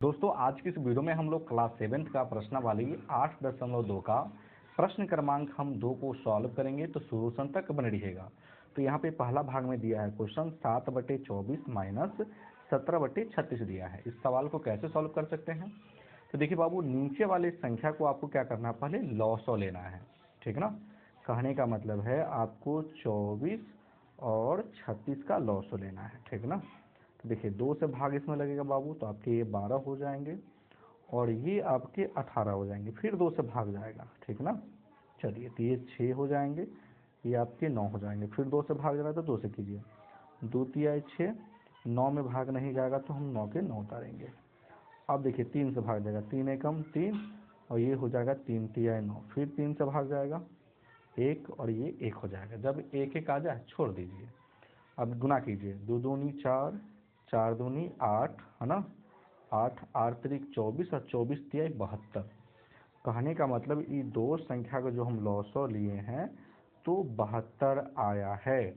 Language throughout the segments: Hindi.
दोस्तों आज की इस वीडियो में हम लोग क्लास 7th का प्रश्नावली 8.2 का प्रश्न क्रमांक हम 2 को सॉल्व करेंगे। तो सोल्यूशन तक बने रहिएगा। तो यहाँ पे पहला भाग में दिया है क्वेश्चन 7/24 माइनस 17/36 दिया है। इस सवाल को कैसे सॉल्व कर सकते हैं? तो देखिए बाबू, नीचे वाली संख्या को आपको क्या करना है, पहले लॉसो लेना है, ठीक ना। कहने का मतलब है आपको 24 और 36 का लॉसो लेना है, ठीक ना। तो देखिए 2 से भाग इसमें लगेगा बाबू, तो आपके ये 12 हो जाएंगे और ये आपके 18 हो जाएंगे। फिर 2 से भाग जाएगा, ठीक ना। चलिए, तो ये 6 हो जाएंगे, ये आपके 9 हो जाएंगे। फिर 2 से भाग जाना तो 2 से कीजिए, 2 तिया 6, 9 में भाग नहीं जाएगा तो हम 9 के 9 उतारेंगे। अब देखिए 3 से भाग जाएगा, 3 एकम 3 और ये हो जाएगा 3 तिया 9। फिर 3 से भाग जाएगा 1 और ये 1 हो जाएगा। जब 1 1 आ जाए छोड़ दीजिए। अब गुना कीजिए, 2 दूनी 4, 4 दूनी 8, है ना। 8 8 त्रिक 24 और 24 तिया 72। कहने का मतलब ये दो संख्या को जो हम लॉसो लिए हैं तो 72 आया है,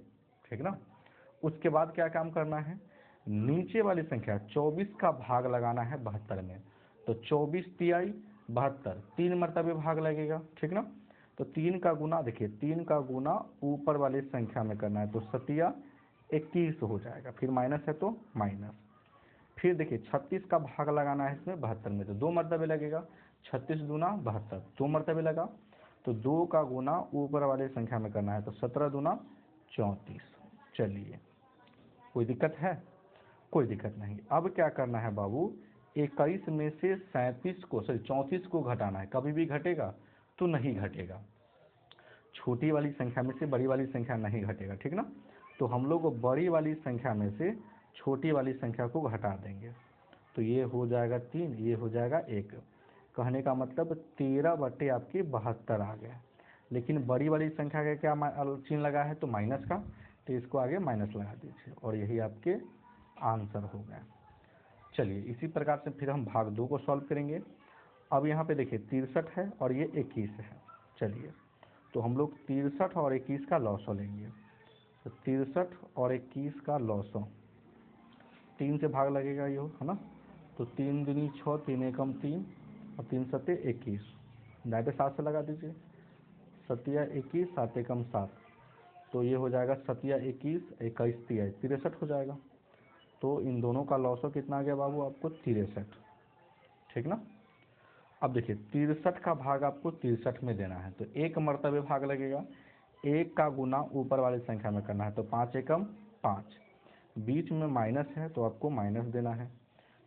ठीक ना। उसके बाद क्या काम करना है, नीचे वाली संख्या 24 का भाग लगाना है 72 में। तो 24 तिहाई 72, 3 मरतबे भाग लगेगा, ठीक ना। तो 3 का गुना, देखिए 3 का गुना ऊपर वाली संख्या में करना है, तो 7 21 हो जाएगा। फिर माइनस है तो माइनस। फिर देखिए 36 का भाग लगाना है इसमें 72 में, तो 2 मरतबे लगेगा। 36 दूना 72, 2 मरतबे लगा। तो 2 का गुना ऊपर वाली संख्या में करना है, तो 17 दूना 34। चलिए, कोई दिक्कत है? कोई दिक्कत नहीं। अब क्या करना है बाबू, 21 में से 37 को, सॉरी 34 को घटाना है। कभी भी घटेगा तो नहीं घटेगा, छोटी वाली संख्या में से बड़ी वाली संख्या नहीं घटेगा, ठीक ना। तो हम लोग बड़ी वाली संख्या में से छोटी वाली संख्या को घटा देंगे। तो ये हो जाएगा 3, ये हो जाएगा 1। कहने का मतलब 13 आपके 72 आ गया। लेकिन बड़ी वाली संख्या का क्या चिन्ह लगा है, तो माइनस का, तो इसको आगे माइनस लगा दीजिए और यही आपके आंसर हो गया। चलिए, इसी प्रकार से फिर हम भाग 2 को सॉल्व करेंगे। अब यहाँ पे देखिए 63 है और ये 21 है। चलिए, तो हम लोग 63 और 21 का लॉसो लेंगे। तो 63 और 21 का लॉसो, 3 से भाग लगेगा ये, है ना। तो 3 दूनी 6, 3 एकम 3 और 3 सत्ते 21। दाएं पे 7 से लगा दीजिए, 7 21, 7 एकम 7। तो ये हो जाएगा 7 21, 21 तिया 63 हो जाएगा। तो इन दोनों का लॉसो कितना आ गया बाबू, आपको 63, ठीक ना। अब देखिए 63 का भाग आपको 63 में देना है, तो 1 मरतबे भाग लगेगा। 1 का गुना ऊपर वाली संख्या में करना है, तो 5 एकम 5। बीच में माइनस है तो आपको माइनस देना है।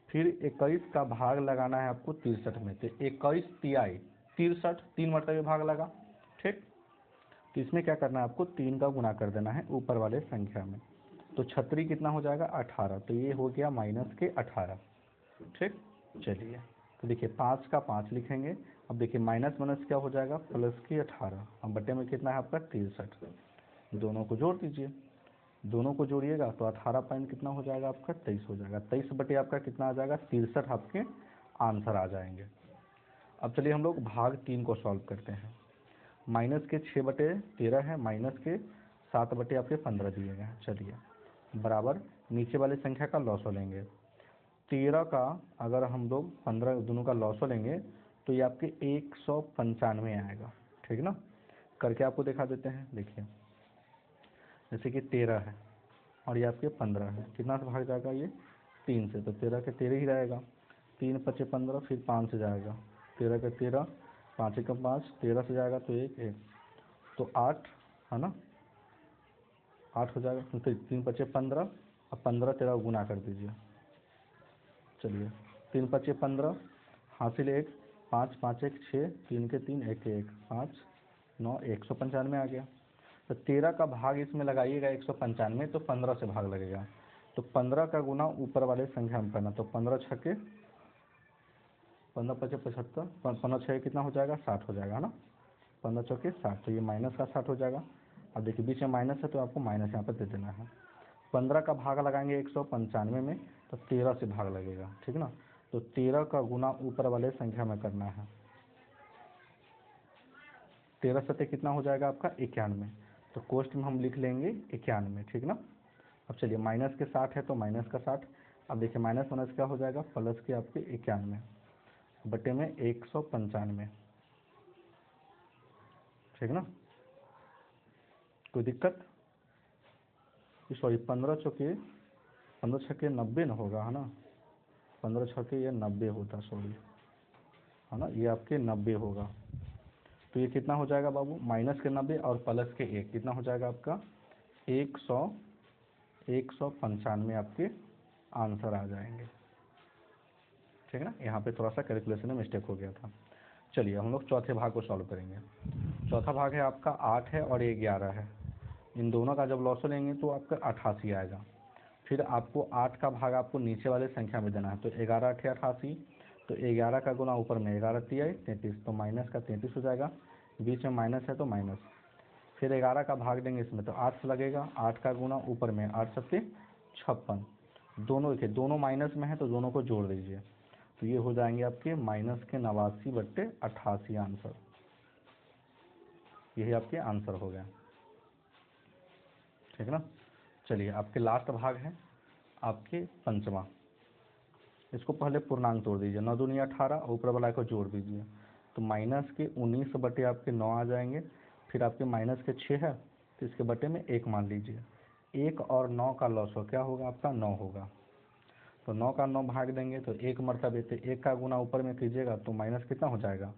फिर 21 का भाग लगाना है आपको 63 में, तो 21 तिहाई 63, 3 मरतबे भाग लगा, ठीक। तो इसमें क्या करना है, आपको 3 का गुना कर देना है ऊपर वाले संख्या में। तो 36 कितना हो जाएगा 18, तो ये हो गया माइनस के 18, ठीक। चलिए, तो देखिए 5 का 5 लिखेंगे। अब देखिए माइनस माइनस क्या हो जाएगा, प्लस के 18। अब बटे में कितना है आपका 63, दोनों को जोड़ दीजिए। दोनों को जोड़िएगा तो 18 पॉइंट कितना हो जाएगा आपका 23 हो जाएगा। 23 बटे आपका कितना आ जाएगा 63 आपके आंसर आ जाएंगे। अब चलिए हम लोग भाग 3 को सॉल्व करते हैं। माइनस के 6/13 है, माइनस के 7 बटे आपके 15 दिए गए हैं। चलिए, बराबर नीचे वाली संख्या का लॉसो लेंगे। 13 का अगर हम लोग 15 दोनों का लॉसो लेंगे तो ये आपके 195 आएगा, ठीक ना। करके आपको दिखा देते हैं। देखिए जैसे कि 13 है और ये आपके 15 है, कितना से भाग जाएगा ये 3 से, तो 13 के 13 ही रहेगा। 3 पचे 15, फिर 5 से जाएगा, 13 के 13, 5 एकम 5, 13 से जाएगा तो 1 1, तो 8, है ना, 8 हो जाएगा। फिर 3 पचे 15 और 15 13 गुना कर दीजिए। चलिए, 3 पचे 15, हासिल 1, 5 5 1 6, 3 के 3 1 1, 5 9, 195 आ गया। तो 13 का भाग इसमें लगाइएगा 195, तो 15 से भाग लगेगा। तो 15 का गुना ऊपर वाले संख्या में करना, तो 15 छक्के 15 पचे 75, 15 छः कितना हो जाएगा 60 हो जाएगा, है ना। 15 चौके 60, तो ये माइनस का 60 हो जाएगा। अब देखिए बीच में माइनस है तो आपको माइनस यहाँ पर दे देना है। 15 का भाग लगाएंगे 195 में, तो 13 से भाग लगेगा, ठीक ना। तो 13 का गुना ऊपर वाले संख्या में करना है। 13 सत्ते कितना हो जाएगा आपका 91, तो कोष्ट में हम लिख लेंगे 91, ठीक ना। अब चलिए माइनस के 60 है तो माइनस का 60, अब देखिए माइनस माइनस क्या हो जाएगा, प्लस के आपके 91 बटे में 195, ठीक ना। कोई दिक्कत, सॉरी 15 छक्के 90 ना होगा, है ना, 15 छक्के ये 90 होता, सॉरी, है ना, ये आपके 90 होगा। तो ये कितना हो जाएगा बाबू, माइनस के 90 और प्लस के 1 कितना हो जाएगा आपका 195 आपके आंसर आ जाएंगे, ठीक है ना। यहाँ पे थोड़ा सा कैलकुलेशन में मिस्टेक हो गया था। चलिए हम लोग चौथे भाग को सॉल्व करेंगे। चौथा भाग है आपका 8 है और ये 11 है, इन दोनों का जब लॉस लेंगे तो आपका 88 आएगा। फिर आपको 8 का भाग आपको नीचे वाले संख्या में देना है, तो 11 8 88, तो 11 का गुना ऊपर में 11 तिहाई 33, तो माइनस का 33 हो जाएगा, बीच में माइनस है तो माइनस। फिर 11 का भाग देंगे इसमें तो 8 से लगेगा, 8 का गुना ऊपर में 8 सत्ते 56, दोनों देखिए दोनों माइनस में है तो दोनों को जोड़ दीजिए, तो ये हो जाएंगे आपके माइनस के 89 बट्टे 88 आंसर, यही आपके आंसर हो गया, ठीक है ना। चलिए आपके लास्ट भाग है आपके पंचमा, इसको पहले पूर्णांक तोड़ दीजिए, 9 दूनी 18 और ऊपर वाला को जोड़ दीजिए, तो माइनस के 19 बटे आपके 9 आ जाएंगे। फिर आपके माइनस के 6 है तो इसके बटे में 1 मान लीजिए, 1 और 9 का लॉस हो क्या होगा आपका 9 होगा, तो 9 का 9 भाग देंगे तो 1 मरतबे से 1 का गुना ऊपर में कीजिएगा तो माइनस कितना हो जाएगा,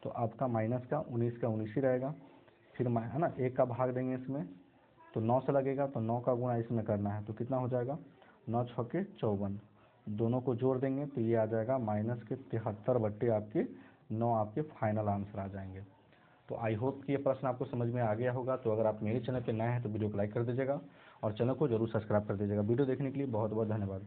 तो आपका माइनस का 19 का 19 ही रहेगा। फिर है ना 1 का भाग देंगे इसमें तो 9 से लगेगा, तो 9 का गुना इसमें करना है तो कितना हो जाएगा 9 छक्के 54, दोनों को जोड़ देंगे तो ये आ जाएगा माइनस के 73 बट्टे आपके 9 आपके फाइनल आंसर आ जाएंगे। तो आई होप कि ये प्रश्न आपको समझ में आ गया होगा। तो अगर आप मेरे चैनल पे नए हैं तो वीडियो को लाइक कर दीजिएगा और चैनल को जरूर सब्सक्राइब कर दीजिएगा। वीडियो देखने के लिए बहुत बहुत धन्यवाद।